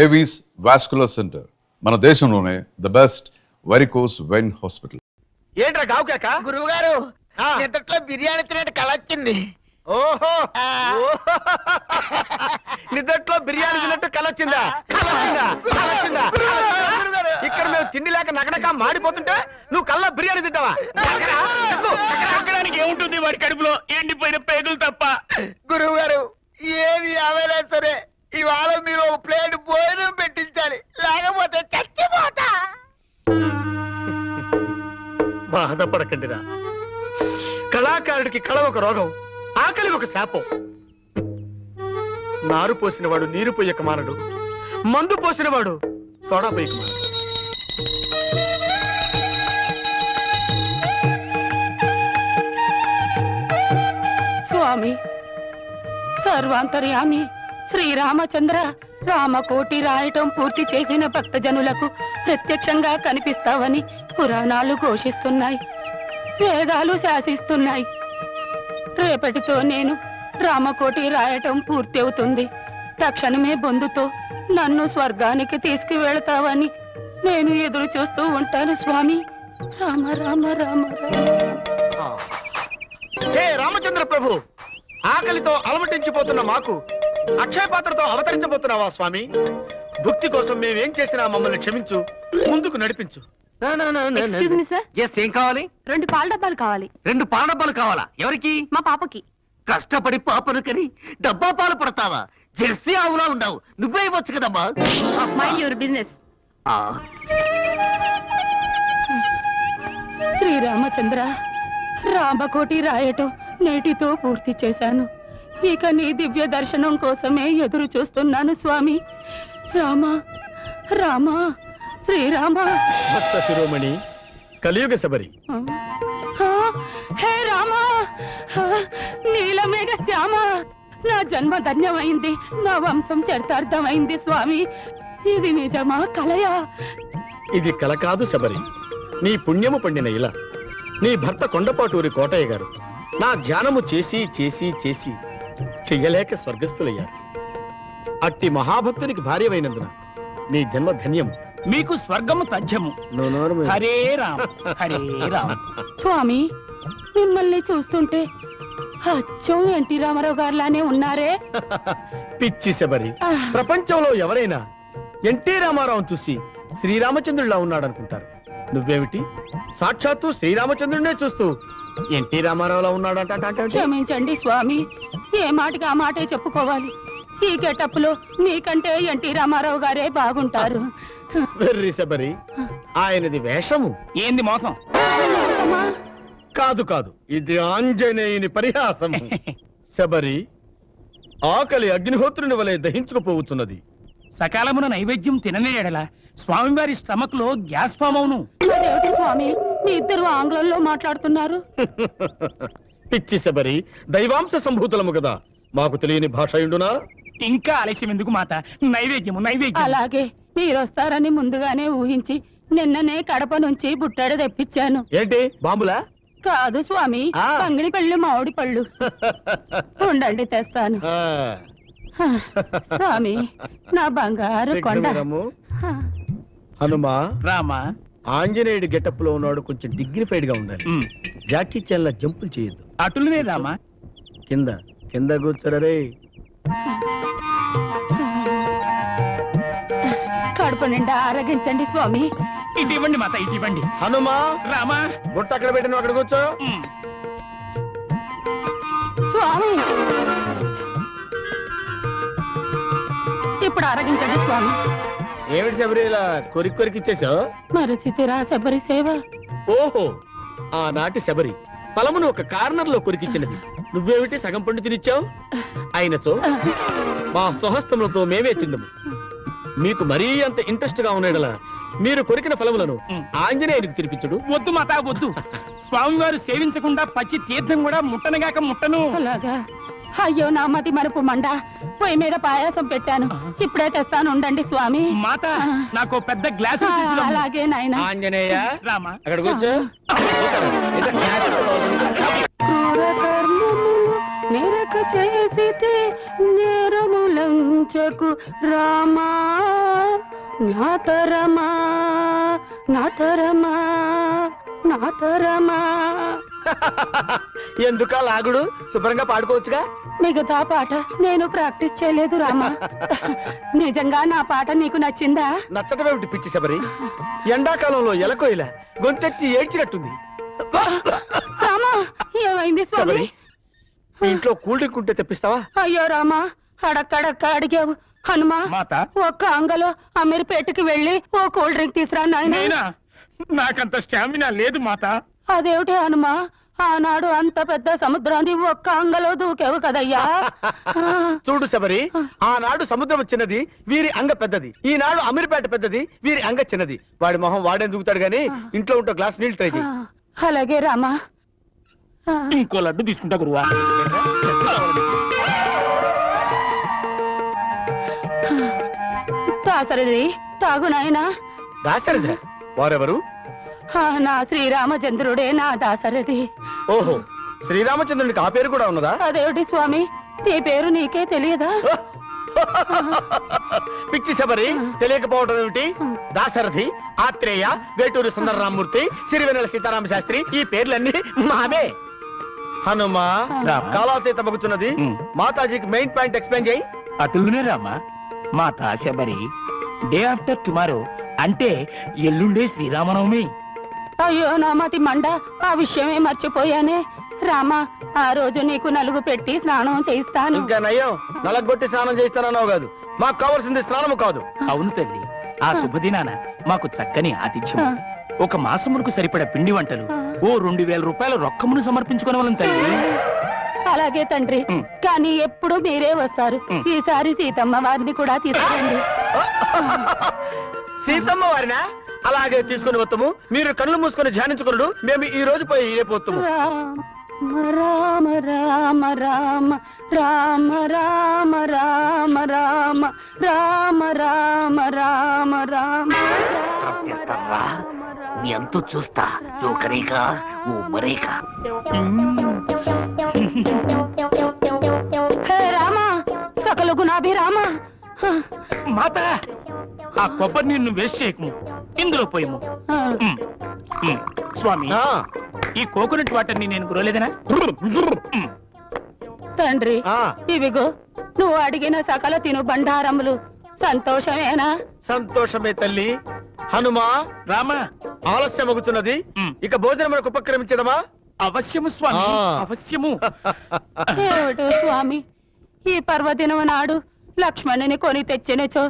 Avis vascular centre, మన దేశంలోనే the best varicose vein hospital. ఏంట్రా గావుకాక? గురువు గారు నిద్దట్లో బిర్యానీ తినేట్టు కళ వచ్చింది. ఓహో నిద్దట్లో బిర్యానీ తిన్నట్టు కలొచ్చిందా? ఇక్కడ మేము తిండి లేక నగనక మాడిపోతుంటే నువ్వు కల్లా బిర్యానీ తింటావా? ఏముంటుంది వాడి కడుపులో? ఎండిపోయిన పేగులు తప్ప. గురువు గారు ఏది అవైనా సరే ఇవాళ మీరు ఒక ప్లేట్ భోజనం పెట్టించాలి, లేకపోతే చచ్చిపోతా. బాధపడకండిరా, కళాకారుడికి కళ ఒక రోగం, ఆకలి ఒక శాపం. నారు పోసినవాడు నీరు పొయ్యక మానడు, మందు పోసినవాడు సోడా పొయ్యక మానడు. స్వామి సర్వాంతర్యామి శ్రీరామచంద్ర, రామకోటి రాయటం పూర్తి చేసిన భక్తజనులకు ప్రత్యక్షంగా కనిపిస్తావని పురాణాలు ఘోషిస్తున్నాయి, వేదాలు శాసిస్తున్నాయి. రేపటితో నేను రామకోటి రాయటం పూర్తి అవుతుంది. తక్షణమే బొందుతో నన్ను స్వర్గానికి తీసుకువెళతావని నేను ఎదురు చూస్తూ ఉంటాను స్వామి. రామ రామ రామ రామ. హే రామచంద్ర ప్రభు, ఆకలితో అలమటించిపోతున్న మాకు అక్షయ పాత్రతో అవతరించబోతున్నావా స్వామి? భక్తి కోసం మేమేం చేసినా మమ్మల్ని క్షమించు, ముందుకు నడిపించు. Excuse me, sir. ఏం కావాలి? 2 పాల డబ్బాలు కావాలి. 2 పాల డబ్బాలు కావాలా? ఎవరికి? మా పాపకి. కష్టపడి పాపను కని డబ్బా పాలు పడతావా? జెర్సీ ఆవులా ఉండవు, నువ్వే ఇవ్వచ్చు కదమ్మా. Mind your business. శ్రీరామచంద్ర, రామకోటి రాయటం నేటితో పూర్తి చేశాను. ఇక నీ దివ్య దర్శనం కోసమే ఎదురు చూస్తున్నాను స్వామి. రామ రామ శ్రీరామ. భక్త శిరోమణి కలియుగ శబరి. హే రామ, నీలమేఘ శ్యామ, నా జన్మ ధన్యమైంది, నా వంశం చరితార్థమైంది స్వామి. ఇది నిజమా కలయా? ఇది కల కాదు శబరి, నీ పుణ్యము పండిన ఇలా. నీ భర్త కొండపాటూరి కోటయ్య గారు నా ధ్యానము చేసి చేసి చేసి చెయ్యలేక స్వర్గస్థులయ్యారు. అట్టి మహాభక్తునికి భార్యమైనందున నీ జన్మ ధన్యము. మీకు స్వర్గము తథ్యము. హరే రామ్ హరే రామ్. స్వామి, మిమ్మల్ని చూస్తుంటే అచ్చం ఎన్టీ రామారావు గారిలానే ఉన్నారే. పిచ్చి శబరి, ప్రపంచంలో ఎవరైనా ఎన్టీ రామారావు చూసి శ్రీరామచంద్రుడిలా ఉన్నాడనుకుంటారు. నువ్వేమిటి సాక్షాత్తు శ్రీరామచంద్రుడినే చూస్తూ ఎన్టీ రామారావులా ఉన్నాడంట. క్షమించండి స్వామి, ఏ మాటకి ఆ మాటే చెప్పుకోవాలి. ఈ గెటప్ లో మీకంటే ఎన్టీ రామారావు గారే బాగుంటారు. వెర్రి శబరి, ఆయనది వేషము. ఏంది మోసం? కాదు కాదు, ఇది ఆంజనేయుని పరిహాసము. శబరి, ఆకలి అగ్నిహోత్రుని వలె దహించుకుపోవచ్చున్నది. సకాలమున నైవేద్యం తినని ఎడల స్వామివారి స్టమక్ లో గ్యాస్ ఫామ్ అవును. అదేమిటి స్వామి, మీ ఇద్దరు ఆంగ్లంలో మాట్లాడుతున్నారు? పిచ్చి శబరి, దైవాంశ సంభూతులము కదా, మాకు తెలియని భాష ఉండునా? ఇంకా ఆలస్యం ఎందుకు మాత? నైవేద్యము నైవేద్యం. అలాగే, మీరు వస్తారని ముందుగానే ఊహించి నిన్ననే కడప నుంచి బుట్టాడు తెప్పించాను. ఏంటి బాంబులా? కాదు స్వామి, పంగిడి పళ్ళు, మామిడి పళ్ళు. ఉండండి తెస్తాను. స్వామి, నా బంగారు కొండ. హనుమా రామా, ఆంజనేయుడి గెటప్ లో ఉన్నాడు, కొంచెం డిగ్నిఫైడ్ గా ఉండాలి. జాకీ చాన్ లా జంపులు చేయొద్దు. అటులనే రామా. కింద కింద కూర్చోరే. కడుపు నిండా ఆరగించండి స్వామి. ఇటు ఇవ్వండి మాత, ఇటు ఇవ్వండి. హనుమా రామా, బుట్ట అక్కడ పెట్టిన అక్కడ కూర్చో. స్వామి, ఇప్పుడు ఆరగించండి స్వామి. ఏమిటి శబరి ఇలా కొరికి ఇచ్చేసావు? మరచితిరా శబరి సేవ. ఓహో, ఆనాటి శబరి ఫలమును ఒక కార్నర్ లో కొరికిచ్చినది. నువ్వేమిటి సగం పండు తినిచ్చావు? అయినచో మా స్వహస్తములతో మేమే తిందము. మీకు మరీ అంత ఇంట్రెస్ట్ గా ఉన్నాడలా మీరు కొరికిన ఫలములను ఆంజనేయునికి తినిపించుడు. వద్దు మాత వద్దు, స్వామివారు సేవించకుండా పచ్చి తీర్థం కూడా ముట్టనగాక ముట్టను. అలాగా? అయ్యో నా మతి మరుపు మండ, పొయ్యి మీద పాయాసం పెట్టాను, ఇప్పుడే తెస్తాను, ఉండండి స్వామి. మాత, నాకు పెద్ద గ్లాస్. అలాగే నాయనా. ఆంజనేయ రామా, అక్కడ కూర్చో. చేసితే నేరములంచకు రామా. నాతరమా నాతరమా నాతరమా. ఎందుకా లాగుడు? శుభ్రంగా పాడుకోవచ్చుగా. మిగతా పాట నేను ప్రాక్టీస్ చేయలేదు రామా. నిజంగా నా పాట నీకు నచ్చిందా? నచ్చటమేమిటి పిచ్చి శబరి? ఎండాకాలంలో ఎలకోయిల గొంతెత్తి ఏడ్చినట్టుంది. రామా ఏమైంది శబరి, స్వామి? మీ ఇంట్లో కూల్ డ్రింక్ ఉంటే తెప్పిస్తావా? అయ్యో రామా, అడక్కడక్క అడిగావు. హనుమా, మాత ఒక్క అంగలో అమీర్పేటకి వెళ్ళి ఓ కూల్ డ్రింక్ తీసురా నాయనా. నేనా? నాకంత స్టామినా లేదు మాత. అదేమిటి హనుమా, ఆనాడు అంత పెద్ద సముద్రాన్ని ఒక్క అంగలో దూకేవు కదయ్యా. చూడు శబరి, ఆనాడు సముద్రం చిన్నది, వీరి అంగ పెద్దది. ఈనాడు అమీర్పేట పెద్దది, వీరి అంగ చిన్నది. వాడి మొహం వాడే దూకుతాడు గాని ఇంట్లో ఉంటే గ్లాస్ నీళ్ళు ట్రై చేయి. అలాగే రామా. ఇంకో లడ్డు తీసుకుంటా గురువా. దాసరిది తాగు నాయనా. దాసరిదా? వారెవరు? నా శ్రీరామచంద్రుడే నా దాసరిది. ఓహో, శ్రీరామచంద్రునికి ఆ పేరు కూడా ఉన్నదా? అదేమిటి స్వామి, నీ పేరు నీకే తెలియదా? పిచ్చి శబరి, తెలియకపోవడం ఏమిటి? దాశరథి, ఆత్రేయ, వేటూరి సుందరరామూర్తి, సిరివెన్నెల సీతారామ శాస్త్రి, ఈ పేర్లన్నీ మావే. హనుమా, కాలాతీత మగుతున్నది. మాతాజీకి మెయిన్ పాయింట్ ఎక్స్ప్లెయిన్ చేయి. అటులునే రామా. మాత శబరి, డే ఆఫ్టర్ టుమారో అంటే ఎల్లుండే శ్రీరామనవమి. అయ్యో నా మతి మండ, ఆ విషయమే మర్చిపోయానే. రామా, ఆ రోజు నీకు నలుగు పెట్టి స్నానం చేయిస్తాను. ఇంకా నయ్యం, నలగొట్టి స్నానం చేస్తానన్నావు కాదు. మాకు కావాల్సింది స్నానము కాదు. అవును తల్లి, ఆ శుభదినాన మాకు చక్కని ఆతిథ్యం, ఒక మాసమునకు సరిపడ పిండి వంటలు, ఓ 2000 రూపాయల రొక్కమును సమర్పించుకోవాలని తల్లి. అలాగే తండ్రి, కానీ ఎప్పుడు మీరే వస్తారు. ఈసారి సీతమ్మ వారిని కూడా తీసుకురండి. సీతమ్మ వారినా? అలాగే తీసుకుని వస్తాము. మీరు కళ్ళు మూసుకొని ధ్యానించుకున్నాడు, మేము ఈ రోజు పోయి రేపోతాము. రామ రామ రామ రామ రామ రామ రామ రామ రామ రామ రామ చేస్తావా? నీ అంతు చూస్తా. జోకరేగా ఓ మరేగా. హే రామ, సకల గుణాభి రామ. మాత, ఆ కొబ్బరి నీళ్ళు వేస్ట్ చేయకము, ఇందులో పోయము. స్వామి, ఆ, ఈ కోకోనట్ వాటర్ ని నేను గురలేదనా? తండ్రి, ఆ, ఇవిగో నువ్వు అడిగిన సకల తిను బండారములు. సంతోషమేనా? సంతోషమే తల్లి. హనుమా, రామా, ఆలస్యం అవుతున్నది. ఇక భోజనం మనకు ఉపక్రమించదమా? అవశ్యము స్వామి, ఆ. అవశ్యము. ఏమిటో స్వామి, ఈ పర్వదినం నాడు లక్ష్మణుని కొని తెచ్చినచో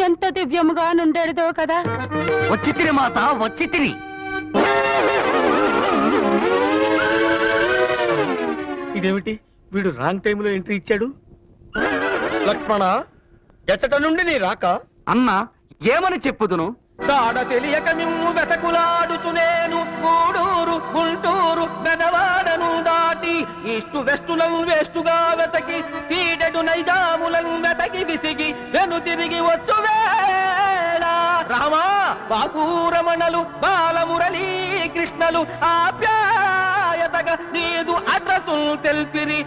ఎంత దివ్యముగా నుండేదో కదా. వచ్చి తిని మాత, వచ్చి తిని. ఇదేమిటి, వీడు రాంగ్ టైంలో ఎంట్రీ ఇచ్చాడు? లక్ష్మణ, ఎచ్చట నుండి నీ రాక? అన్నా, ఏమని చెప్పుదును? దాడ తెలియక మిమ్ము వెతకులాడుచునేను గూడూరు గుంటూరు గదవాడను దాటి ఈస్టు వెస్టులను వేస్టుగా వెతకి సీడెడు నైజాములను వెతకి విసిగి వెను తిరిగి వచ్చు వేళ రామా బాపూరమణలు బాలమురళీ కృష్ణలు ఆప్యాయతగా నీదు అడ్రసు తెల్పిరి.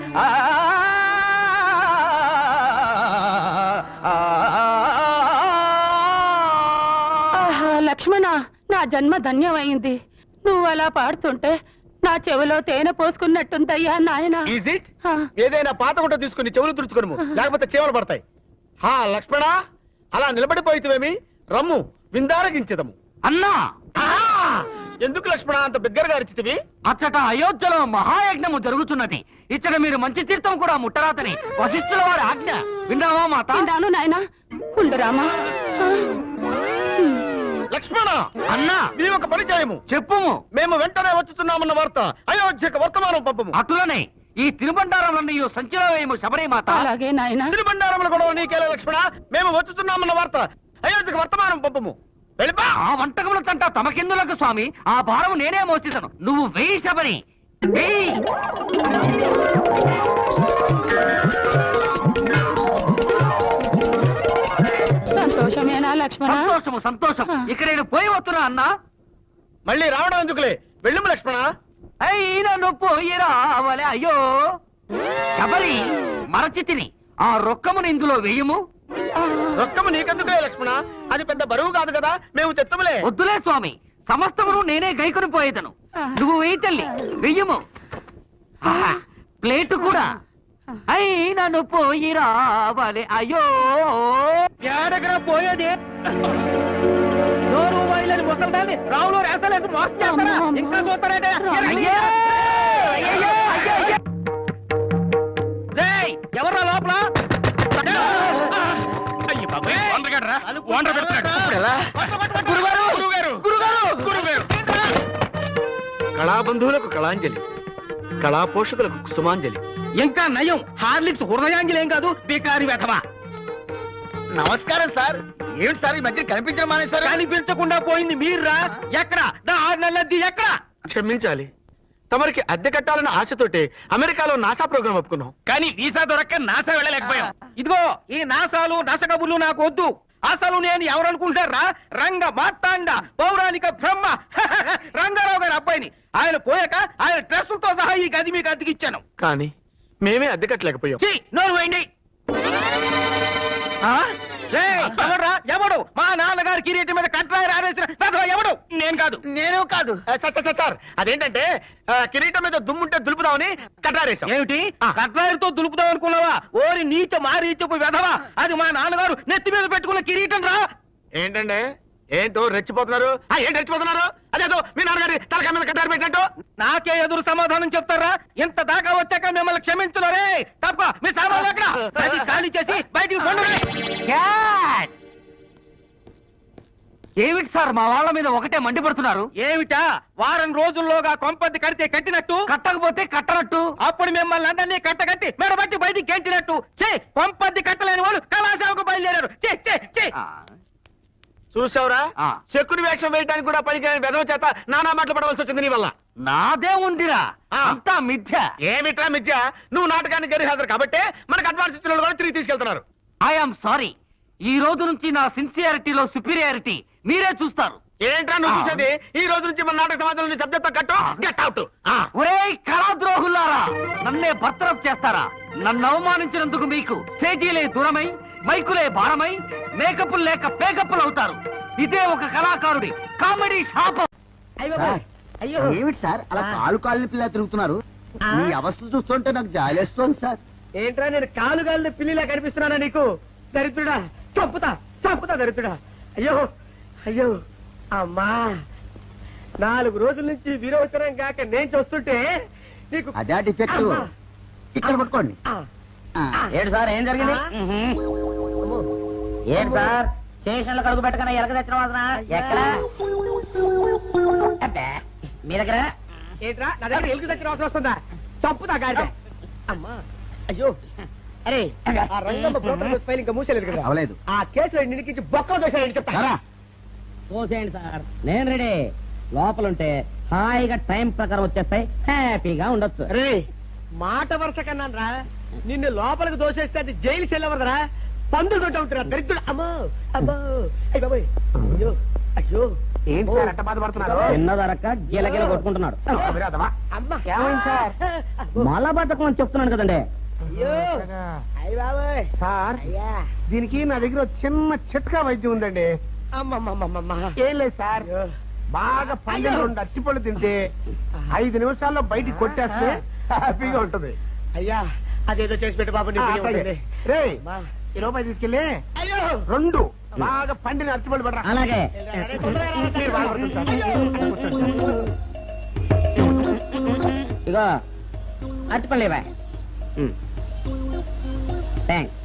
లక్ష్మణ, నా జన్మ ధన్యమైంది. నువ్వు అలా పాడుతుంటే నా చెవిలో తేనె పోసుకున్నట్టుందయ్యా నాయన. Is it? ఏదైనా పాత గుట్ట తీసుకుని చెవులు తుడుచుకోను, లేకపోతే చీమలు పడతాయి. హా లక్ష్మణ, అలా నిలబడిపోయితేమేమి? రమ్ము విందారగించదము. అన్నా, ఎందుకు లక్ష్మణ అంత బిగ్గరగా అరిచితివి? అచ్చట అయోధ్యలో మహాయజ్ఞము జరుగుతున్నది. ఇచ్చట మీరు మంచి తీర్థం కూడా ముట్టరాతని వశిష్ఠుల వారి ఆజ్ఞ. విన్నావా మాత? విన్నాను నాయన. ఉండు రామా. లక్ష్మణ, అన్నా, మేము ఒక పని చేయము. చెప్పుము. మేము వెంటనే వచ్చుతున్నామన్న వార్త అయోధ్యకు వర్తమానం పంపము. అటులనే ఈ తిరుబండారంలన్నీ సంచిలో వేయము శబరి మాత. అలాగే నాయన. తిరుబండారముల గొడవ నీకేలా లక్ష్మణ? మేము వచ్చుతున్నామన్న వార్త అయోధ్యకు వర్తమానం పంపము. వెళ్ళిపా. ఆ వంటకముల తంట తమకెందులకు స్వామి? ఆ భారం నేనే మోస్తాను. నువ్వు వెయ్యి శబరి, వెయ్యి. సంతోషమేనా లక్ష్మణ? సంతోషము, సంతోషం. ఇక నేను పోయి వస్తున్నా అన్నా. మళ్ళీ రావడం ఎందుకులే, వెళ్ళిము లక్ష్మణ. అయినను పోయి రావలే. అయ్యో శబరి, మరచి తిని ఆ రొక్కమును ఇందులో వెయ్యము. రొక్కము నీకెందుకు లక్ష్మణ? అది పెద్ద బరువు కాదు కదా, మేము తెత్తములే. వద్దులే స్వామి, సమస్తమును నేనే గైకొని పోయేదను. నువ్వు వెయ్యి తల్లి, వెయ్యము. ఆహా, ప్లేటు కూడా. అయ్యి నన్ను పోయి రావాలి. అయ్యో ఎడగర పోయేది నోరు వైలని ముసల్దాన్ని రావులో రేసలేసి మోసం చేస్తారా? ఇంకా చూస్తారంటే అయ్యో! అయ్యయ్యో! అయ్యయ్యో! రేయ్, ఎవర్రా లోపల? కళాబంధువులకు కళాంజలి, కళా పోషకులకు కుసుమాంజలి. ఇంకా నయం, హార్లిక్స్ హృదయాంజలి ఏం కాదు, బేకారి వెధవా. నమస్కారం సార్. ఏమిటి సార్ ఈ మధ్య కనిపించడం మానేశారు? కనిపించకుండా పోయింది మీర్రా. ఎక్కడ నా 6 నెలలద్ది ఎక్కడ? క్షమించాలి, తమరికి అద్దె కట్టాలన్న ఆశతోటే అమెరికాలో నాసా ప్రోగ్రాం ఒప్పుకున్నాం. కానీ వీసా దొరక్క నాసా వెళ్ళలేకపోయాం. ఇదిగో ఈ నాసాలు నసకబులు నాకు వద్దు. అసలు నేను ఎవరనుకుంటారా? రంగ మార్తాండ పౌరాణిక బ్రహ్మ రంగారావు గారి అబ్బాయిని. ఆయన పోయాక ఆయన డ్రెస్సులతో సహా ఈ గది మీకు అద్దెకిచ్చాను. కానీ మేమే అద్దె కట్టలేకపోయాం. ఛీ, నోరు వేయండి. ఆ? రేయ్, ఎవడ్రా? ఎవడు మా నాన్నగారి కిరీటం మీద కట్రాయి ఆరేసిన వెధవ ఎవడు? నేను కాదు. నేను కాదు. సార్ అదేంటంటే కిరీటం మీద దుమ్ముంటే దులుపుదామని కట్టారేశాం. ఏమిటి కట్రాయితో దులుపుదాం అనుకున్నావా? ఓరి నీచ మారీచపు వెధవా, అది మా నాన్నగారు నెత్తి మీద పెట్టుకున్న కిరీటం రా. ఏంటంటే ఏంటో రెచ్చిపోతున్నారు? ఏంటి రెచ్చిపోతున్నారు? అదేదో మీ నాన్నగారి తలకాయ మీద కట్టారు పెట్టినట్టు. నాకే ఎదురు సమాధానం చెప్తారా? ఇంత దాకా వచ్చాక మిమ్మల్ని క్షమించలరే. తప్ప మీ సామాన్లు ఎక్కడ? అది ఖాళీ చేసి బయటికి పండుగ. ఏమిటి సార్ మా వాళ్ళ మీద ఒకటే మండిపడుతున్నారు? ఏమిటా? వారం రోజుల్లోగా కొంపది కడితే కట్టినట్టు, కట్టకపోతే కట్టనట్టు, అప్పుడు మిమ్మల్ని అందరినీ కట్టకట్టి మెడబట్టి బయటికి గెంటినట్టు. చే, కొంపది కట్టలేని వాళ్ళు కళాశాలకు బయలుదేరారు. చే చే చే. చూసావురా, చెక్కుని వేషం వేయడానికి కూడా పనికిరాని వెధవ చేత నానా మాటలు పడవలసి వచ్చింది నీ వల్ల. నాదే ఉందిరా, అంతా మిథ్య. ఏమిట్రా మిథ్య? నువ్వు నాటకానికి గరి హాజరు కాబట్టి మనకు అడ్వాన్స్ ఇచ్చిన వాళ్ళు కూడా తిరిగి తీసుకెళ్తున్నారు. I'm sorry. ఈ రోజు నుంచి నా సిన్సియారిటీలో సుపీరియారిటీ మీరే చూస్తారు. ఏంట్రా నువ్వు చూసేది? ఈ రోజు నుంచి మన నాటక సమాజంలో సభ్యత్వం కట్టు, గెట్ అవుట్. ఒరేయ్ కళాద్రోహులారా, నన్నే బర్తరఫ్ చేస్తారా? నన్ను అవమానించినందుకు మీకు స్టేజీలే దూరమై, మైకులే భారమై, మేకప్పులు లేక పేకప్పులు అవుతారు. ఇదే ఒక కళాకారుడి కామెడీ శాపం. ఏమిటి సార్ అలా కాలు పిల్ల తిరుగుతున్నారు? మీ అవస్థలు చూస్తుంటే నాకు జాలేస్తోంది సార్. ఏంట్రా నేను కాలు గాలిన పిల్లిలా కనిపిస్తున్నానా నీకు? దరిద్రుడా, చంపుతా చంపుతా దరిద్రుడా. అయ్యో అయ్యో అమ్మా, 4 రోజుల నుంచి విరోచనం కాక నేను చూస్తుంటే నీకు అదే డిఫెక్ట్. అమ్మా. ఇక్కడ పట్టుకోండి. ఏంటి సార్ ఏం జరిగింది? ఏంటి సార్ స్టేషన్ లో కడుగు పెట్టకనే ఎలక తెచ్చిన వాసన ఎక్కడ? మీ దగ్గర ఏంట్రా నా దగ్గర ఎలుగు తెచ్చిన అవసరం వస్తుందా? చంపుతా గాడిద. అమ్మా అయ్యో, అరే ఆ రంగమ్మ బ్రోకర్ కేసు ఫైల్ ఇంకా మూసేలేదు కదా? అవలేదు. ఆ కేసులో నిడికించి బొక్కలు దోశారని చెప్తా. చూసేయండి సార్, నేను రెడీ. లోపలుంటే హాయిగా టైం ప్రకారం వచ్చేస్తాయి, హ్యాపీగా ఉండొచ్చు. రే మాట వరుస కన్నా రా, నిన్ను లోపలికి దోసేస్తే అది జైలు చెల్లవరదరా, పందులు కొట్ట ఉంటారా దరిద్రుడు. అమ్మో అమ్మో, అయ్య బాబోయ్, అయ్యో అయ్యో. ఏంటి సార్ అట్ట బాధపడుతున్నారు? చిన్నదరక్క గిలగిల కొట్టుకుంటున్నాడు. అమ్మా ఏమైంది సార్? మలబద్ధకం అని చెప్తున్నాను కదండి. అయ్యో అయ్య బాబోయ్. సార్ దీనికి నా దగ్గర చిన్న చిట్కా వైద్యం ఉందండి. అమ్మమ్మమ్మమ్మ ఏం లేదు సార్, బాగా పండిన 2 అరటిపళ్ళు తింటే 5 నిమిషాల్లో బయటికి కొట్టేస్తే హ్యాపీగా ఉంటుంది. అయ్యా అదేదో చేసి పెట్టు బాబు. రే ఈ రూపాయి తీసుకెళ్ళి 2 బాగా పండిన అరటిపళ్ళు పడరా. అలాగే ఇగో అరటిపళ్ళు ఇవ్వ. థ్యాంక్స్.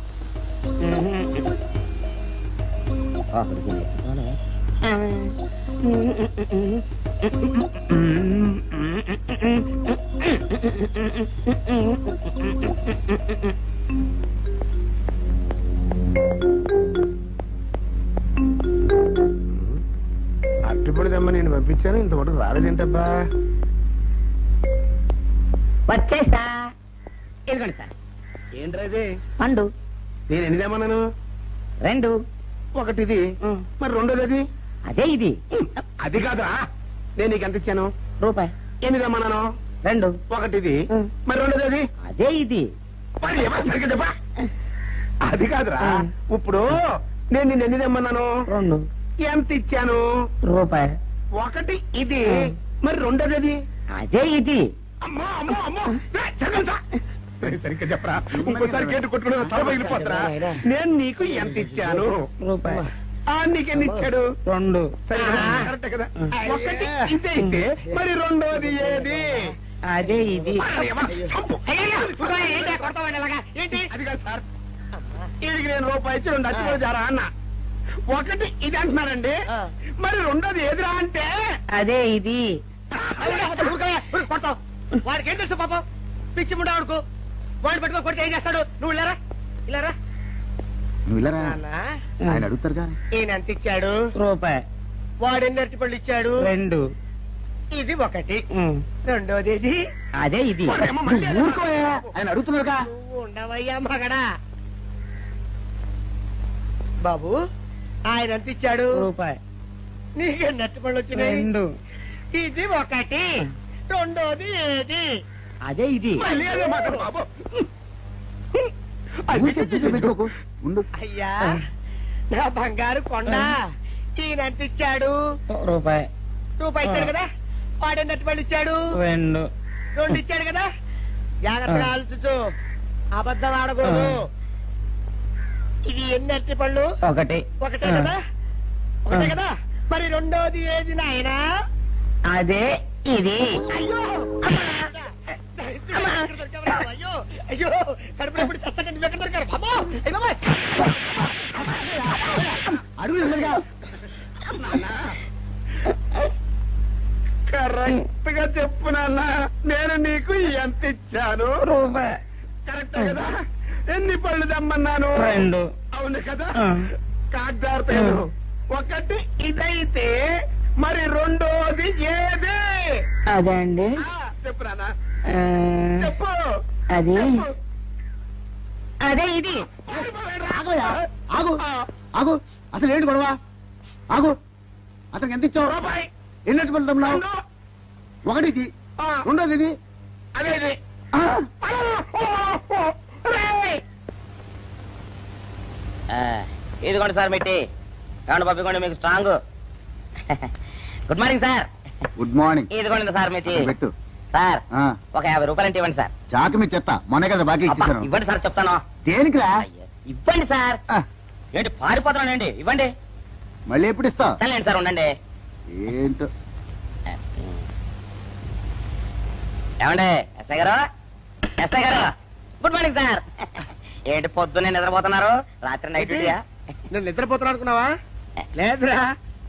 అరటిపళ్ళు తెమ్మని నేను పంపించాను, ఇంతవరకు రాలేదేంటబ్బా? వచ్చేసా. ఇదిగోండి సార్. ఏంట్రా ఇది? పండు నేను ఎన్ని తెమ్మన్నాను? 2. ఒకటిది, మరి రెండోది? అదే ఇది. అది కాదా, నేను నీకు ఎంత ఇచ్చాను? రూపాయి. ఎన్ని తెమ్మన్నాను? 2. ఒకటిది, మరి రెండోది? అదే ఇది. మరి ఏమో సరిగ్గా చెప్పా. అది కాదురా ఇప్పుడు నేను నిన్ను ఎన్ని తెమ్మన్నాను 2 ఎంత ఇచ్చాను రూపాయి. 1 ఇది మరి 2 అది అదే ఇది. అమ్మో అమ్మో అమ్మో సరిగ్గా చెప్పరా ఇంకోసారి గేటు కొట్టుకుని తల పగిలిపోతురా నేను నీకు ఎంత ఇచ్చాను రూపాయి. నీకెన్ని ఇచ్చాడు 2 సరే కరెక్ట్ కదా 1 ఇదే అయితే మరి 2ది ఏది అదే ఇది. ఏంటి అది కాదు సార్ వీడికి నేను రూపాయి ఇచ్చి 2 అచ్చులు జారా అన్న 1 ఇది అంటున్నారండి మరి 2ది ఏదిరా అంటే అదే ఇది. వాడికి ఏం తెలుసు పాపం పిచ్చి ముండా వాడుకో వాడు పెట్టుకొని కొడితే ఏం చేస్తాడు నువ్వు ఇలారా ఇలారా నువ్వు ఇలా రా. నాన్న ఆయన అడుగుతారు కానీ ఈయన ఎంత ఇచ్చాడు రూపాయి. వాడు ఎన్ని అరటిపళ్ళు ఇచ్చాడు 2. ఇది 1 2ది ఇది అదే ఇది. ఊరుకోయా ఆయన అడుగుతున్నారుగా. నువ్వు ఉండవయ్యా మగడా బాబు ఆయన ఎంత ఇచ్చాడు రూపాయి. నీకెన్ని అరటిపళ్ళు వచ్చినాయి 2. ఇది 1 2ది ఏది అదే ఇది. మళ్ళీ అదే మాట బాబు ఊరికే బిజీ పెట్టుకోకు. ఉండు. అయ్యా నా బంగారు కొండ ఈయన ఎంత ఇచ్చాడు రూపాయి. రూపాయి ఇచ్చాడు కదా వాడెన్ని అరటిపళ్ళు ఇచ్చాడు 2. 2 ఇచ్చాడు కదా జాగ్రత్తగా ఆలోచించు అబద్ధం ఆడకూడదు ఇది ఎన్ని అరటిపళ్ళు 1. ఒకటే కదా ఒకటే కదా మరి 2ది ఏది నాయనా అదే ఇది. అయ్యో అయ్యో అయ్యో కడుపులో ఇప్పుడు చస్తగా నువ్వు ఎక్కడ దొరికారు బాబు అయ్య బాబాయ్ అడుగు ఎదురుగా. కరెక్ట్ గా చెప్పు నాన్న నేను నీకు ఎంత ఇచ్చాను రూపాయి. కరెక్ట్ కదా ఎన్ని పళ్ళు తెమ్మన్నాను 2. అవును కదా కాగ్దారుతాను 1 ఇదైతే మరి 2ది ఏది అదే అండి. చెప్పు నాన్న ఆ, చెప్పు అది చెప్పు. అదే ఇది. ఆగోయా, ఆగు ఆగు అసలు ఏంటి గొడవ? ఆగు అతనికి ఎంత ఇచ్చావు? రూపాయి ఎన్నట్టు వెళ్తున్నావు? 1 ఇది 2ది ఇది. అదే ఇది ఆ, ఇదిగోండి సార్ మెట్టి ఏమండి పంపించండి మీకు strong. Good morning sir. Good morning. ఇదిగోండి సార్ మెట్టి పెట్టు. సార్ ఆ, ఒక 50 రూపాయలు అంటే ఇవ్వండి సార్. చాకు మీ చెత్త మొన్న కదా బాకీ అబ్బా, ఇచ్చేసాను. ఇవ్వండి సార్ చెప్తాను. దేనికిరా? అయ్యో, ఇవ్వండి సార్. ఆ, ఏంటి పారిపోతున్నానండి ఇవ్వండి. మళ్ళీ ఎప్పుడు ఇస్తావు? సరేండి సార్ ఉండండి. ఏంటో ఏమండి ఎస్ఐ గారు ఎస్ఐ గారు గుడ్ మార్నింగ్ సార్. ఏంటి పొద్దున్నే నిద్రపోతున్నారు? రాత్రి నైట్ డ్యూటీయా? నేను నిద్రపోతున్నా అనుకున్నావా లేదురా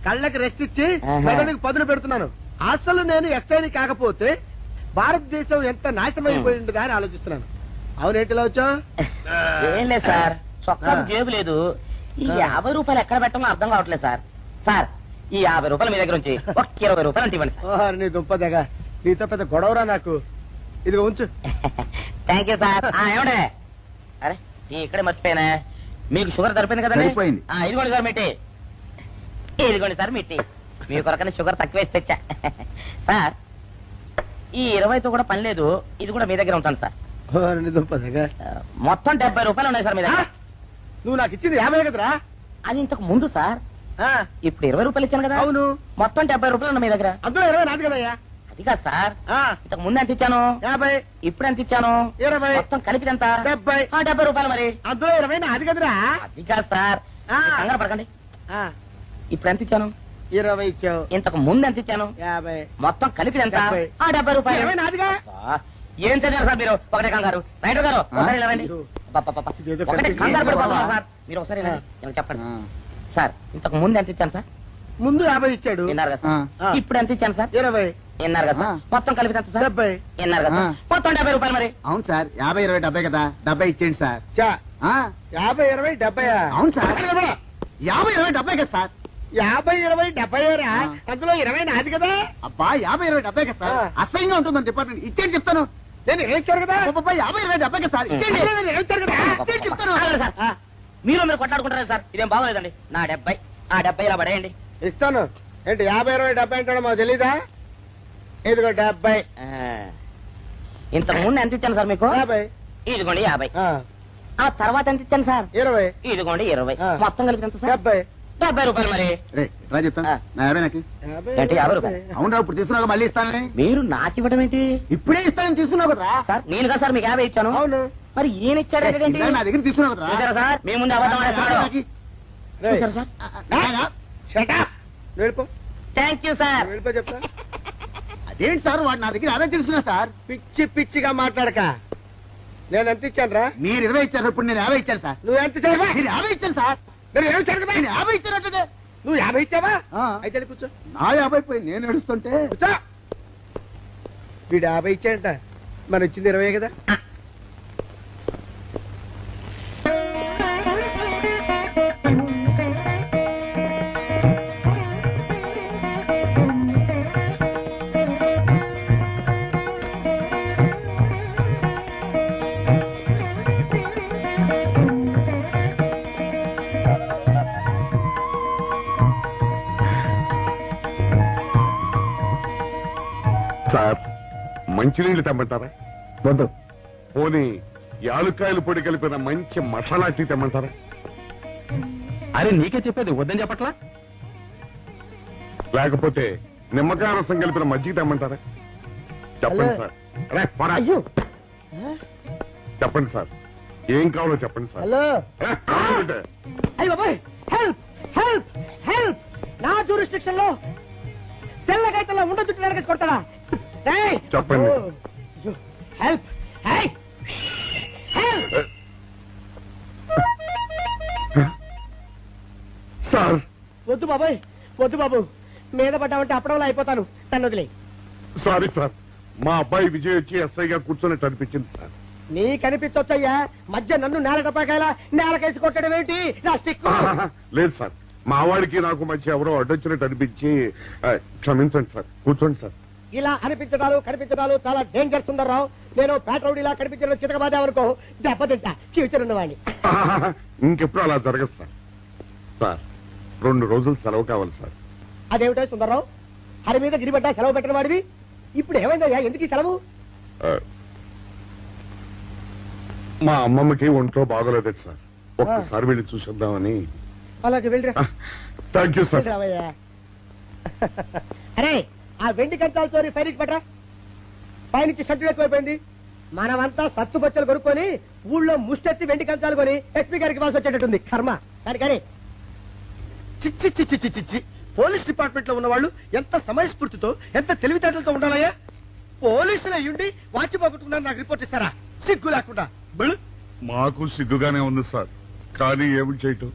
కళ్ళకి రెస్ట్ ఇచ్చి ఆహా. మెదడుకి పదును పెడుతున్నాను అసలు నేను ఎస్ఐని కాకపోతే భారతదేశం ఎంత నాశనం అయిపోయింది అని ఆలోచిస్తున్నాను అవునేంటిలా వచ్చా ఏం లేదు సార్, చొక్కాకు జేబు లేదు. ఈ 50 రూపాయలు ఎక్కడ పెట్టాలో అర్థం కావట్లేదు సార్. సార్ ఈ 50 రూపాయలు మీ దగ్గర నుంచి ఒక 20 రూపాయలు అంటే ఇవ్వండి సార్. నీ దుంపదగా నీతో పెద్ద గొడవరా నాకు ఇదిగో ఉంచు థ్యాంక్ యూ సార్. ఏమండే అరే ఈ ఇక్కడే మర్చిపోయానే, మీకు షుగర్ సరిపోయింది కదండి? సరిపోయింది. ఇదిగోండి సార్ మిట్టి. ఇదిగోండి సార్ మిట్టి. మీ కొరకనే షుగర్ తక్కువ వేసి తెచ్చా. సార్ ఈ 20తో కూడా పని లేదు, ఇది కూడా మీ దగ్గర ఉంటాను సార్. నీ దుంపదగా మొత్తం 70 రూపాయలు ఉన్నాయి సార్ మీ దగ్గర. నువ్వు నాకు ఇచ్చింది 50 కదరా అది ఇంతకు ముందు సార్, ఇప్పుడు 20 రూపాయలు ఇచ్చాను కదా. అవును మొత్తం 70 రూపాయలు ఉన్నాయి మీ దగ్గర. అందులో 20 నాది కదయ్యా అది కాదు సార్, ఇంతకు ముందు ఎంత ఇచ్చాను, 50 ఇప్పుడు ఎంత ఇచ్చాను, 20 మొత్తం కలిపి ఎంత? 70 70 రూపాయలు మరి. అందులో 20 నాది కదరా అది కాదు సార్, కంగారు పడకండి. ఇప్పుడు ఎంత ఇచ్చాను, 20 ఇచ్చావు ఇంతకు ముందు ఎంత ఇచ్చాను, 50 మొత్తం కలిపి ఎంత? 70. 70 రూపాయలు. 20 నాదిగా అబ్బా, ఏం చదివారు సార్ మీరు? ఒకటే కంగారు. రైటర్ గారు ఒకసారి ఇలా రండి. అబ్బబ్బబ్బ. ఇదేదో ఒకటే కనిపించింది. కంగారు పడిపోతున్నారు సార్. మీరు ఒకసారి ఇలా చెప్పండి ఆ, సార్. ఇంతకు ముందు ఎంత ఇచ్చాను సార్? ముందు 50 ఇచ్చాడు విన్నారు కదా సార్. ఆ. ఇప్పుడు ఎంత ఇచ్చాను సార్? 20 విన్నారు కదా సార్. ఆ. మొత్తం కలిపి ఎంత సార్? 70 విన్నారు కదా సార్. ఆ. మొత్తం 70 రూపాయలు మరి. అవును సార్ 50, 20, 70 కదా 70 ఇచ్చేయండి సార్. చా ఆ, 50 20 70 అవును సార్ 50, 20, 70 కదా సార్. 50 20 70 రా ఆ. అందులో 20 నాది కదా అబ్బా 50, 20, 70 కదా సార్. ఆ. అసహ్యంగా ఉంటుంది మన డిపార్ట్మెంట్. ఇచ్చేయండి చెప్తాను. నేను ఇచ్చారు కదా అబ్బబ్బా, 50, 20, 70 కదా సార్. ఇచ్చేయండి. నేను ఇచ్చారు కదా ఇచ్చేయండి చెప్తాను. ఆగండి సార్. మీరు కొట్లాడుకుంటారా సార్? ఇదేం బాగోలేదండి. నా 70 ఆ 70 ఇలా పడేయండి. ఇస్తాను ఏంటి 50 20 70 అంటాడు మాకు తెలీదా ఇదిగో 70 ఇంతకు ముందు ఎంత ఇచ్చాను సార్ మీకు? 50 ఇదిగోండి 50. ఆ తర్వాత ఎంత ఇచ్చాను సార్ 20. ఇదిగోండి 20 ఆ. మొత్తం కలిపి ఎంత సార్ 70. 70 రూపాయలు మరి రే రా చెప్తాను ఆ. నా 50 నాకు ఏంటి 50 రూపాయలు అవునా ఇప్పుడు తీసుకున్నాక మళ్ళీ ఇస్తానని మీరు నాకు ఇవ్వడం ఏంటి ఇప్పుడే ఇస్తానని తీసుకున్నావు కదరా సార్ నేను కదా సార్ మీకు 50 ఇచ్చాను అవును. మరి ఈయన ఇచ్చాడు ఏంటి ఇందాక నా దగ్గర తీసుకున్నావు కదరా చూసారా సార్ మీ ముందు అబద్ధం ఆడేస్తున్నాడు రేయ్, చూసారా సార్ shut up. వెళ్ళిపో థ్యాంక్ యూ సార్ వెళ్ళిపో చెప్తా. అదేంటి సార్ వాడు నా దగ్గర 50 తెలుసుకున్నా సార్ పిచ్చి పిచ్చిగా మాట్లాడక. నేను ఎంత ఇచ్చాను రా? మీరు 20 ఇచ్చారు ఇప్పుడు నేను 50 ఇచ్చాను సార్ నువ్వు ఎంత ఇచ్చావా? మీరు 50 ఇచ్చాను సార్ నేను 50 ఇచ్చాను కదా? నేను 50 ఇచ్చానంటే నువ్వు 50 ఇచ్చావా? ఆ. అయితే వెళ్ళి కూర్చో. నా 50 పోయి నేను ఏడుస్తుంటే కూర్చో. వీడు 50 ఇచ్చాడంట, మనం ఇచ్చింది 20 కదా. సార్ మంచినీళ్ళు తెమ్మంటారా? వద్దు పోనీ యాలుక్కాయలు పొడి కలిపిన మంచి మసాలా టీ తెమ్మంటారా? అరే నీకే చెప్పేది వద్దని చెప్పట్లా. లేకపోతే నిమ్మకాయ రసం కలిపిన మజ్జిగ తెమ్మంటారా? చెప్పండి హలో. సార్. రే, పోరా. అయ్యో. చెప్పండి సార్, ఏం కావాలో చెప్పండి సార్. హలో. రే, కావాలంటే. అయ్య బాబాయ్ హెల్ప్ హెల్ప్ హెల్ప్ నా జ్యూరిస్డిక్షన్ లో తెల్ల గైతల్లో ఉండ చుట్టూ నరకేసి కొడతాడా రేయ్ చెప్పండి. హెల్ప్ హే హెల్ప్ సార్ వద్దు బాబాయ్ వద్దు బాబు మీద పడ్డామంటే అప్పడంలో అయిపోతాను తను వదిలే సారీ సార్, మా అబ్బాయి విజయ్ వచ్చి ఎస్ఐగా కూర్చొని అనిపించింది సార్. నీ కనిపించొచ్చయ్యా మధ్య నన్ను నేల టపాకాయలా నేలకేసి కొట్టడం ఏంటి నా స్టిక్ లేదు సార్, మా వాడికి నాకు మధ్య ఎవరో అడ్డొచ్చినట్టు అనిపించి క్షమించండి సార్. కూర్చోండి సార్. ఇలా అనిపించడాలు కనిపించడాలు చాలా డేంజర్ సుందర్రావు నేను పేట్రౌడీలా కనిపించడం చితకబాదామనుకో దెబ్బతింటా ఫ్యూచర్ ఉన్నవాడిని ఇంకెప్పుడు అలా జరగదు సార్. సార్ 2 రోజులు సెలవు కావాలి సార్. అదేమిటో సుందర్రావు హరి మీద గిరిబడ్డా సెలవు పెట్టిన వాడివి ఇప్పుడు ఏమైందయ్యా ఎందుకు ఈ సెలవు ఆ, మా అమ్మమ్మకి ఒంట్లో బాగోలేదు సార్, ఒక్కసారి వెళ్ళి చూసేద్దామని. అలాగే వెళ్ళిరా థ్యాంక్ యూ సార్. వెళ్ళిరావయ్యా. అరే ఆ వెండి కంచాల చోరీ ఫైరికి పట్రా పైనుంచి షడ్డు ఎక్కువైపోయింది మనమంతా సత్తు బొచ్చలు కొనుక్కొని ఊళ్ళో ముష్టెత్తి వెండి కంచాలు కొని ఎస్పీ గారికి ఇవ్వాల్సి వచ్చేటట్టుంది కర్మ కానీ చిచ్చి చిచ్చి చిచ్చి చిచ్చి. పోలీస్ డిపార్ట్మెంట్ లో ఉన్న వాళ్ళు ఎంత సమయస్ఫూర్తితో ఎంత తెలివితేటలతో ఉండాలయ్యా. పోలీసులు అయ్యుండి వాచి పోగొట్టుకున్నారు నాకు రిపోర్ట్ ఇస్తారా? సిగ్గు లేకుండా బళ్ళు. మాకు సిగ్గుగానే ఉంది సార్, కానీ ఏమి చేయటం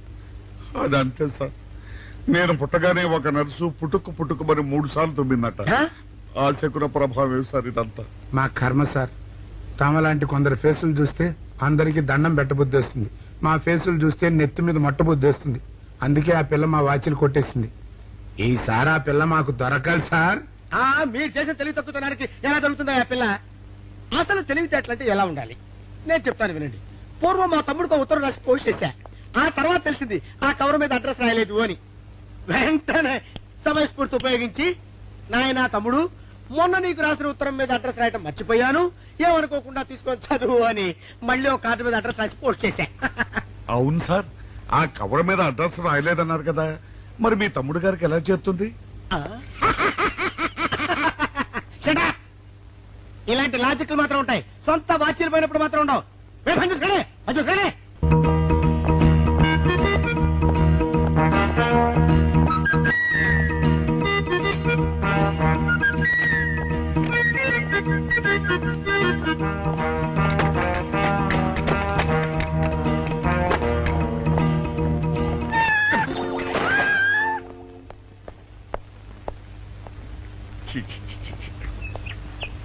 అదంతే సార్. నేను పుట్టగానే ఒక నర్సు పుట్టుకు మరి 3 సార్లు తుమ్మిందట. ఆ శకున ప్రభావం సార్ ఇదంతా. మా కర్మ సార్, తమలాంటి కొందరు ఫేసులు చూస్తే అందరికి దండం పెట్టబుద్ధి వస్తుంది, మా ఫేసులు చూస్తే నెత్తి మీద మొట్టబుద్ధి వస్తుంది. అందుకే ఆ పిల్ల మా వాచిలు కొట్టేసింది. ఈసారి ఆ పిల్ల మాకు దొరకాలి సార్. మీరు చేసిన తెలివి తక్కువతనానికి ఎలా దొరుకుతుందా ఆ పిల్ల? అసలు తెలివితేటలంటే ఎలా ఉండాలి నేను చెప్తాను వినండి. పూర్వం మా తమ్ముడికి ఒక ఉత్తరం రాసి పోస్ట్ చేశా. ఆ తర్వాత తెలిసింది ఆ కవర్ మీద అడ్రస్ రాయలేదు అని. వెంటనే సమయస్ఫూర్తి ఉపయోగించి నాయనా తమ్ముడు మొన్న నీకు రాసిన ఉత్తరం మీద అడ్రస్ రాయటం మర్చిపోయాను, ఏమనుకోకుండా తీసుకొని చదువు అని మళ్ళీ ఒక కార్డు మీద అడ్రస్ రాసి పోస్ట్ చేశా. అవును సార్, ఆ కవర్ మీద అడ్రస్ రాయలేదన్నారు కదా, మరి మీ తమ్ముడు గారికి ఎలా చేస్తుంది? Shut up! ఇలాంటి లాజిక్లు మాత్రం ఉంటాయి, సొంత వాచ్యలు పోయినప్పుడు మాత్రం ఉండవు. పని చూసుకోండి, పని చూసుకోండి.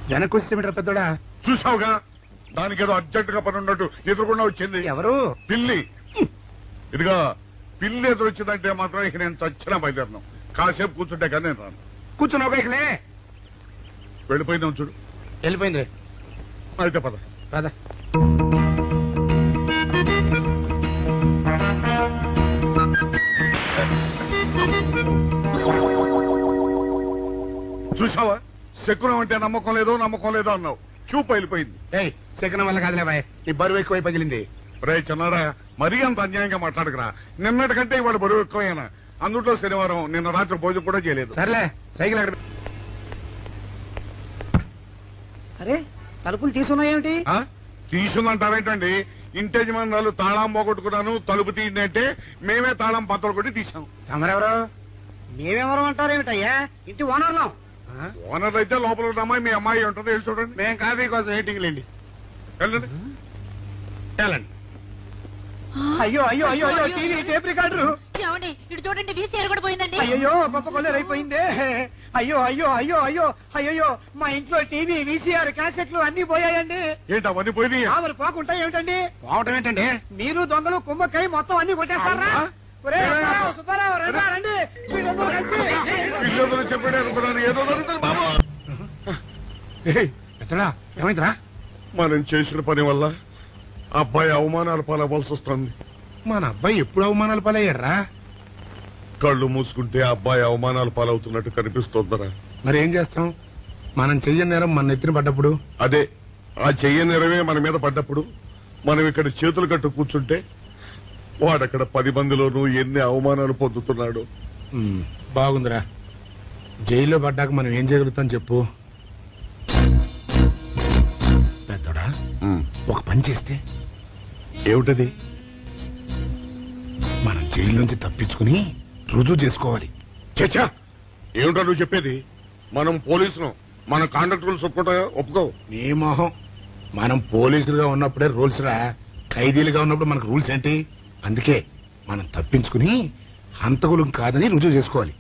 వెనక్కి వచ్చేమిట్రా పెద్దోడా? చూసావుగా, దానికేదో అర్జెంట్ గా పని ఉన్నట్టు ఎదురుకుండా వచ్చింది. ఎవరు? పిల్లి. ఇదిగా పిల్లి ఎదురు వచ్చిందంటే మాత్రం ఇక నేను చచ్చిన బయలుదేరను. కాసేపు కూర్చుంటే కానీ నేను రాను. కూర్చున్నావు బైక్లే. వెళ్ళిపోయిందాం చూడు. వెళ్ళిపోయింది. అయితే పద. పద. చూసావా, శకునం అంటే నమ్మకం లేదో అన్నావు, చూపు వెళ్ళిపోయింది. ఏయ్ సెకండ్ వల్ల కాదులే బాయ్, నీ బరువు ఎక్కువై పగిలింది. రే చిన్నాడా మరీ అంత అన్యాయంగా మాట్లాడకురా. నిన్నటికంటే ఇవాళ బరువు ఎక్కువైనా. అందులో శనివారం నిన్న రాత్రి భోజనం కూడా చేయలేదు. సర్లే సైకిల్ ఎక్కడ అరే తలుపులు తీసున్నాయేమిటి? ఆ? తీసుందంటారేంటండి? ఇంటి యజమానులు తాళం పోగొట్టుకున్నాను తలుపు తీయండి అంటే మేమే తాళం పత్రాలు కొట్టి తీసాం. తమరెవరు? మేమెవరు అంటారేమిటయ్యా? ఇంటి ఓనర్లం. ఓనర్ అయితే లోపల ఉన్న అమ్మాయి మీ అమ్మాయి ఉంటుంది. వెళ్ళి చూడండి. మేము కాఫీ కోసం మీటింగ్ లేండి. వెళ్ళండి. వెళ్ళండి. అయ్యో అయ్యో అయ్యో అయ్యో టీవీ టేప్ రికార్డరు. ఏమండి ఇటు చూడండి వీసీఆర్ కూడా పోయిందండి. అయ్యో గొప్ప కొల్లేరు అయిపోయిందే. అయ్యో అయ్యో అయ్యో అయ్యో అయ్యో మా ఇంట్లో టీవీ వీసీఆర్ క్యాసెట్లు అన్ని పోయాయండి. ఏంటి అవన్నీ పోయినాయి? ఆవులు పోకుంటా ఏమిటండి? పోవటం ఏంటండి? మీరు దొంగలు కుమ్మక్కై మొత్తం అన్ని కొట్టేస్తారా? ఒరేయ్, సుబ్బారావు, సుబ్బారావు, రండి, రండి. మీరందరూ కలిసి పిల్లలు చెప్పాడు అనుకున్నాను. ఏదో జరుగుతుంది బాబు. ఏయ్, ఎత్తడా ఏమైందిరా? మనం చేసిన పని వల్ల అబ్బాయి అవమానాలు పాలవలసి వస్తుంది. మన అబ్బాయి ఎప్పుడు అవమానాలు పాలయ్యారా? కళ్ళు మూసుకుంటే అబ్బాయి అవమానాలు పాలవుతున్నట్టు కనిపిస్తోందరా. మరి ఏం చేస్తాం? మనం చెయ్యని నేరం మన నెత్తిన పడ్డప్పుడు. అదే ఆ చెయ్యని నెరవే మన మీద పడ్డప్పుడు మనం ఇక్కడ చేతులు కట్టు కూర్చుంటే వాడక్కడ 10 మందిలోనూ ఎన్ని అవమానాలు పొందుతున్నాడు. బాగుందిరా. జైల్లో పడ్డాక మనం ఏం చేయగలుగుతాం చెప్పు. పెద్దోడా ఒక పని చేస్తే ఏమిటది? మనం జైలు నుంచి తప్పించుకుని రుజువు చేసుకోవాలి. చచ్చా, ఏమిటో నువ్వు చెప్పేది? మనం పోలీసులు, మన కాంట్రాక్టర్లు ఒప్పుకో. నీ మొహం. మనం పోలీసులుగా ఉన్నప్పుడే రూల్స్ రా. ఖైదీలుగా ఉన్నప్పుడు మనకు రూల్స్ ఏంటి? అందుకే మనం తప్పించుకుని హంతకులం కాదని రుజువు చేసుకోవాలి.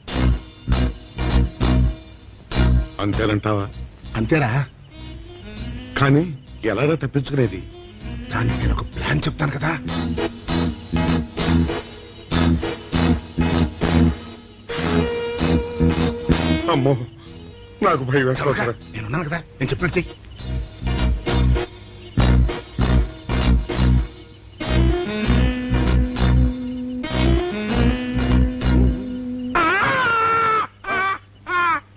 అంతేనంటావా? అంతేరా. కానీ ఎలాగా తప్పించుకునేది? దానికి నేను ఒక ప్లాన్ చెప్తాను కదా. అమ్మో, నాకు భయం వేస్తా. నేనున్నాను కదా, నేను చెప్పినట్టు చెయ్యి.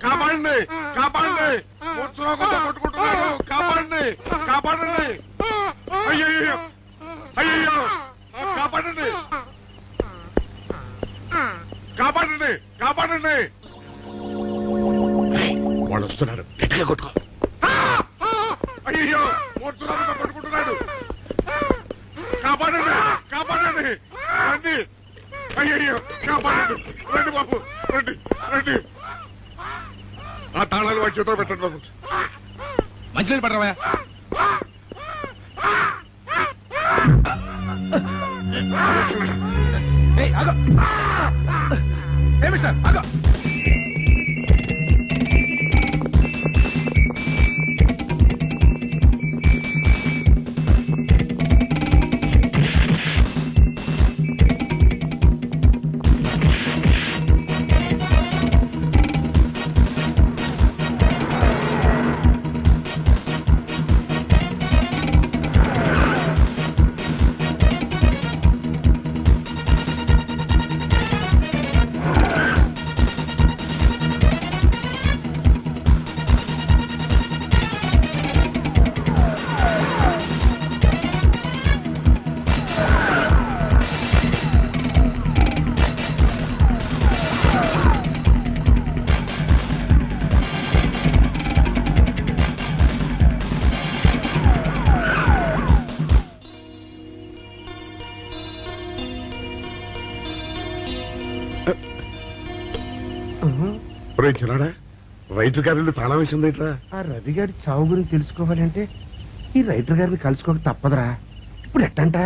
కాపాడండి, కాపాడండి, మూర్ఛరోగంతో కొట్టుకుంటున్నాడు. కాపాడండి, కాపాడండి. అయ్యయ్యో, అయ్యయ్యో, కాపాడండి, కాపాడండి, కాపాడండి. వాళ్ళు వస్తున్నారు, గట్టిగా కొట్టుకో. అయ్యో, మూర్ఛరోగంతో కొట్టుకుంటున్నాడు. కాపాడండి, కాపాడండి, రండి. అయ్యయ్యో, కాపాడండి, రండి బాబు, రండి, రండి. ఆ తాళాలు వాడి చేతిలో పెట్టండి బాబు. మంచినీళ్ళు పడరావా? చిన్నాడా, రైటర్ గారి తాళం వేసింది ఇట్లా. ఆ రవి గారి చావు గురించి తెలుసుకోవాలంటే ఈ రైటర్ గారిని కలుసుకోక తప్పదురా. ఇప్పుడు ఎట్టంట?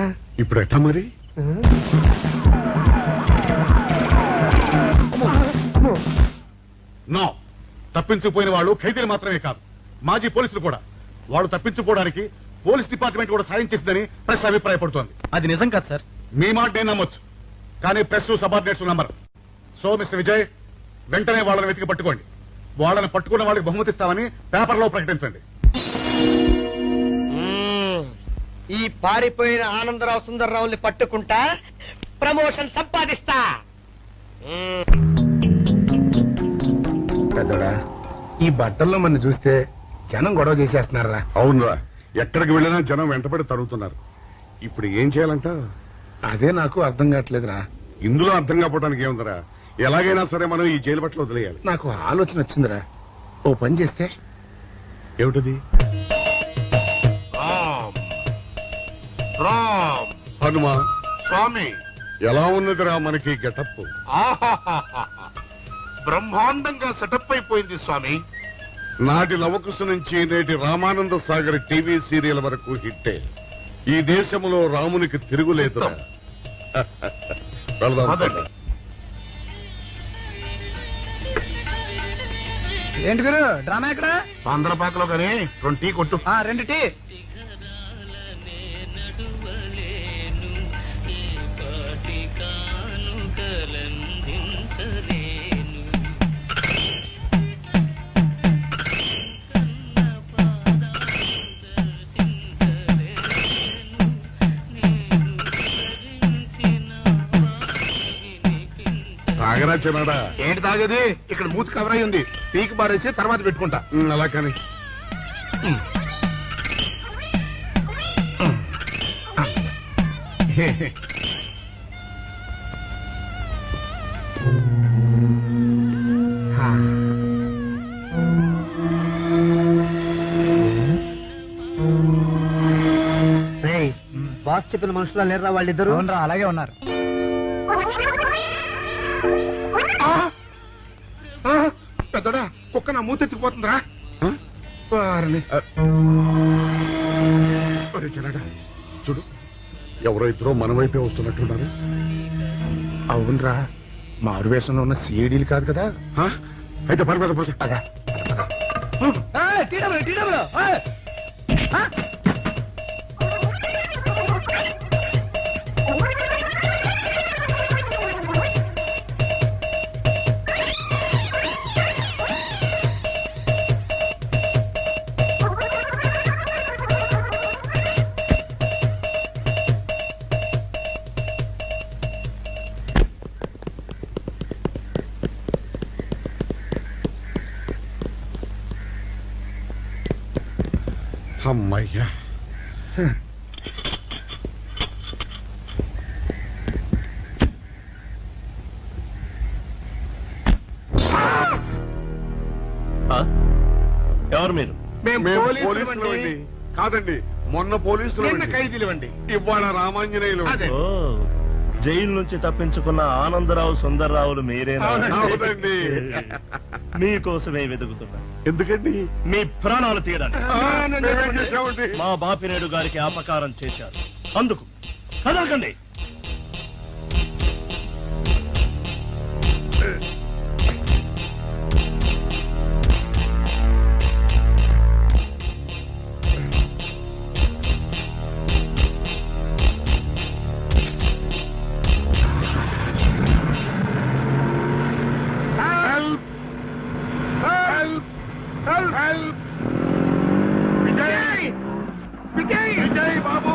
ఇప్పుడు ఎట్టా మరి? నో, తప్పించుకుపోయిన వాళ్ళు ఖైదీలు మాత్రమే కాదు, మాజీ పోలీసులు కూడా. వాళ్ళు తప్పించుకోవడానికి పోలీస్ డిపార్ట్మెంట్ కూడా సాయం చేసిందని ప్రెస్ అభిప్రాయపడుతోంది. అది నిజం కాదు సార్. మీ మాట నేను నమ్మొచ్చు, కానీ press subordinates number. So mister Vijay, వెంటనే వాళ్ళని వెతికి పట్టుకోండి. వాళ్ళని పట్టుకున్న వాళ్ళకి బహుమతి ఇస్తామని పేపర్లో ప్రకటించండి. ఈ పారిపోయిన ఆనందరావు సుందర్రావుని పట్టుకుంటా ప్రమోషన్ సంపాదిస్తా. పెద్దోడా, ఈ బట్టల్లో మన చూస్తే జనం గొడవ చేసేస్తున్నారా? అవునురా, ఎక్కడికి వెళ్ళినా జనం వెంటబడి తరుగుతున్నారు. ఇప్పుడు ఏం చేయాలంట? అదే నాకు అర్థం కావట్లేదురా. ఇందులో అర్థం కాకపోవడానికి ఏముందిరా? ఎలాగైనా సరే మనం ఈ జైలు బట్టలు వదిలేయాలి. నాకు ఆలోచన వచ్చిందిరా. ఓ పని చేస్తే ఏమిటది? హనుమా స్వామి ఎలా ఉన్నదిరా మనకి గెటప్? బ్రహ్మాండంగా సెటప్ అయిపోయింది స్వామి. నాటి లవకుశ నుంచి నేటి రామానంద సాగర్ టీవీ సీరియల్ వరకు హిట్టే. ఈ దేశంలో రామునికి తిరుగులేదురా. వెళ్దాం. పదండి. ఏంటి గురు డ్రామా ఎక్కడ? ఆంధ్రపాకలో కానీ 2 టీ కొట్టు. 2 టీ. తాగరా చిన్నాడా? ఏంటి తాగేది? ఇక్కడ మూతి కవర్ అయి ఉంది. పీకి బారేసి తర్వాత పెట్టుకుంటా. అలా కానీ బాస్ చెప్పిన మనుషులా లేరా వాళ్ళిద్దరు? అలాగే ఉన్నారు. పెద్దడా కుక్క నా మూతి ఎత్తుకుపోతుందిరా. వారిని. ఒరే చిన్నాడా, చూడు ఎవరో ఇద్దరు మన వైపే వస్తున్నట్టున్నారు. అవునరా, మారు వేషంలో ఉన్న సీడీలు కాదు కదా. అయితే పర్వాలేదు. అమ్మయ్యా, ఎవరు మీరు? మేము పోలీసులు అండి. కాదండి, మొన్న పోలీసులు నిన్న ఖైదీలు అండి. ఇవాళ రామాంజనేయులు. అదే. జైలు నుంచి తప్పించుకున్న ఆనందరావు సుందర్రావులు మీరేనా? అవునండి. మీకోసమే వెతుకుతున్నా. ఎందుకండి? మీ ప్రాణాలు తీయడానికి. మేమేం చేశామండి? మా బాపినేడు గారికి అపకారం చేశారు. అందుకు కదలకండి. విజయ్ బాబు,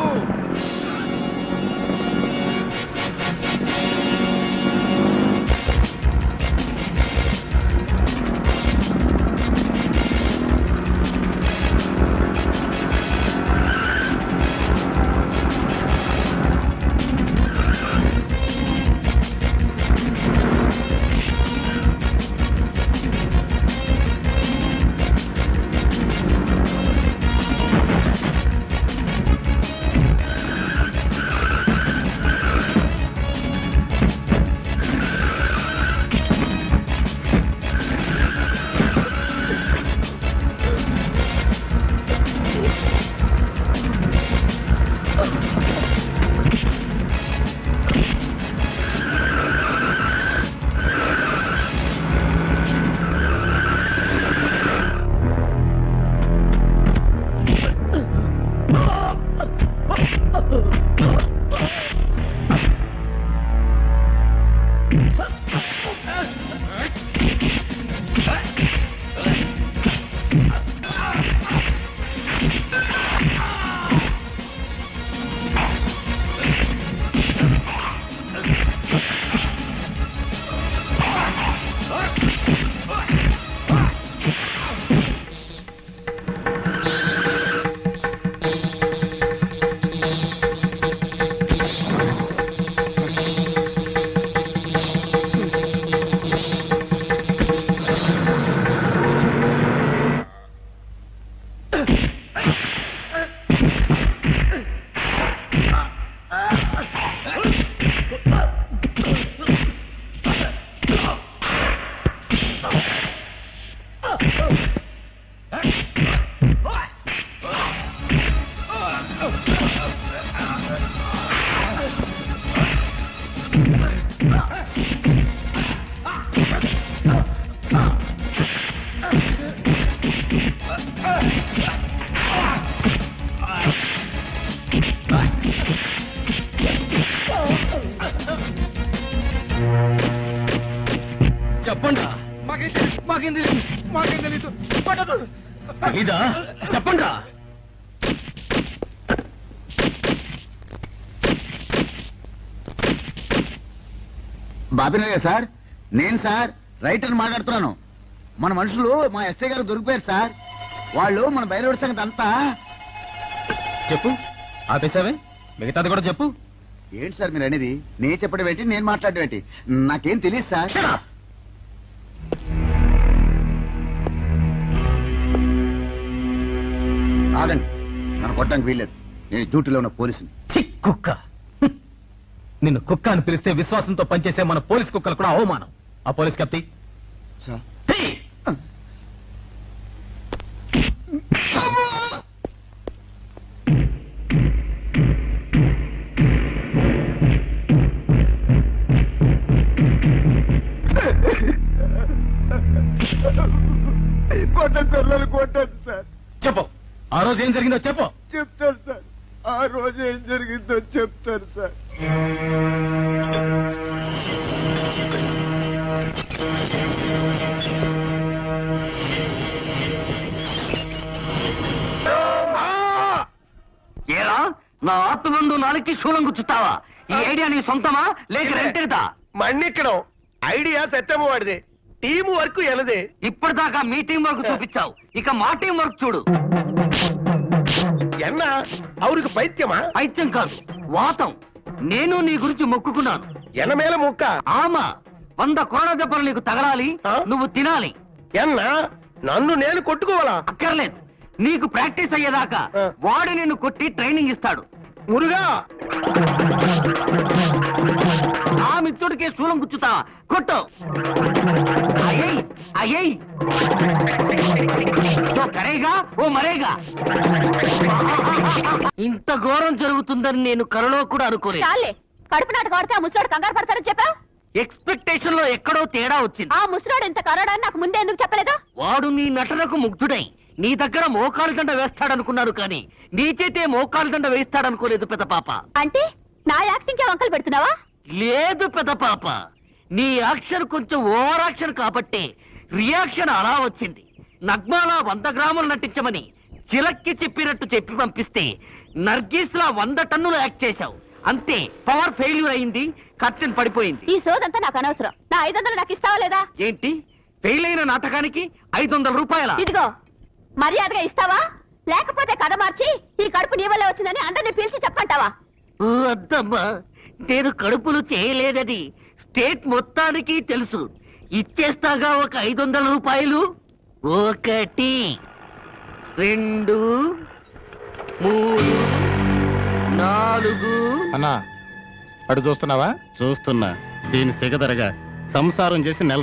చెప్పండి మాకేం తెలీదు పట్టదు. ఇదా చెప్పండి. బాబినయ్య సార్, నేను సార్ రైటర్ మాట్లాడుతున్నాను. మన మనుషులు మా ఎస్ఐ గారు దొరికిపోయారు సార్. వాళ్ళు మన బయలుదేరి సంగతి అంతా. చెప్పు, ఆపేసావే, మిగతాది కూడా చెప్పు. ఏంటి సార్ మీరు అనేది? నేను చెప్పడం ఏంటి, నేను మాట్లాడడం ఏంటి? నాకేం తెలియదు సార్. ఆగండి, నన్ను కొట్టడానికి వీల్లేదు. నేను డ్యూటీలో ఉన్న పోలీసుని. ఛీ, కుక్క. నిన్ను కుక్క అని పిలిస్తే విశ్వాసంతో పనిచేసే మన పోలీస్ కుక్కలు కూడా అవమానం. ఆ పోలీస్ కప్తి సార్ కొట్టండి సార్, నన్ను కొట్టండి సార్. చెప్పు, ఆ రోజు ఏం జరిగిందో చెప్పు. చెప్తాను సార్, ఆ రోజు ఏం జరిగిందో చెప్తాను సార్. ఏరా నా ఆత్మబంధు నాలుగుకి శూలం గుచ్చుతావా? ఈ ఐడియా నీ సొంతమా లేక రెంటేదా? మన్నిక్కడం ఐడియా సత్యమ్మ వాడిదే, టీం వర్క్ ఎనదే. ఇప్పటిదాకా మీ టీం వర్క్ చూపించావు, ఇక మా టీం వర్క్ చూడు. ఎన్న అవురికి పైత్యమా? పైత్యం కాదు, వాతం. నేను నీ గురించి మొక్కుకున్నాను. ఎనమేల ముక్క ఆమా 100 కోణ దెబ్బలు నీకు తగలాలి, ఆ? నువ్వు తినాలి. ఎన్న నన్ను నేను కొట్టుకోవాలా? అక్కర్లేదు, నీకు ప్రాక్టీస్ అయ్యేదాకా ఆ. వాడు నిన్ను కొట్టి ట్రైనింగ్ ఇస్తాడు. మురుగా ఆ మిత్రుడికే శూలం గుచ్చుతావా? కొట్టు. అయ్యయ్ అయ్యయ్, ఓ కరేగా ఓ మరేగా. ఇంత ఘోరం జరుగుతుందని నేను కలలో కూడా అనుకోలేదు. చాలే, కడుపు నాట కొడితే ఆ ముసలోడు కంగారు పడతారని చెప్పావు. ఎక్స్పెక్టేషన్ లో ఎక్కడో తేడా వచ్చింది. ఆ ముసలోడు ఇంత కరడాన్ని నాకు ముందే ఎందుకు చెప్పలేదా? వాడు నీ నటనకు ముగ్ధుడై నీ దగ్గర మోకాలు దండ వేస్తాడనుకున్నాను, కానీ నీ చేతే మోకాలు దండ వేస్తాడనుకోలేదు పెద్ద పాప. అంటే నా యాక్టింగ్ కే వంకలు పెడుతున్నావా? లేదు పెద్ద పాప, నీ యాక్షన్ కొంచెం ఓవర్ యాక్షన్ కాబట్టి రియాక్షన్ అలా వచ్చింది. నగ్మాలా 100 గ్రాములు నటించమని చిలక్కి చెప్పినట్టు చెప్పి పంపిస్తే నర్గీస్ లా 100 టన్నులు యాక్ట్ చేశావు. అంతే, పవర్ ఫెయిల్యూర్ అయింది, కర్టెన్ పడిపోయింది. ఈ సోదంతా నాకు అనవసరం. నా 500 నాకు ఇస్తావా లేదా? ఏంటి, ఫెయిల్ అయిన నాటకానికి 500 రూపాయల? ఇదిగో, మర్యాదగా ఇస్తావా లేకపోతే కథ మార్చి ఈ కడుపు నీ వల్ల వచ్చిందని అందరిని పిలిచి చెప్పంటావా? వద్దమ్మా, నేను కడుపులు చేయలేదని స్టేట్ మొత్తానికి తెలుసు. ఇచ్చేస్తాగా ఒక 500 రూపాయలు. 1 2 3 4. అన్నా, అడు చూస్తున్నావా? చూస్తున్నా. దీని సిగదరగా సంసారం చేసి నెల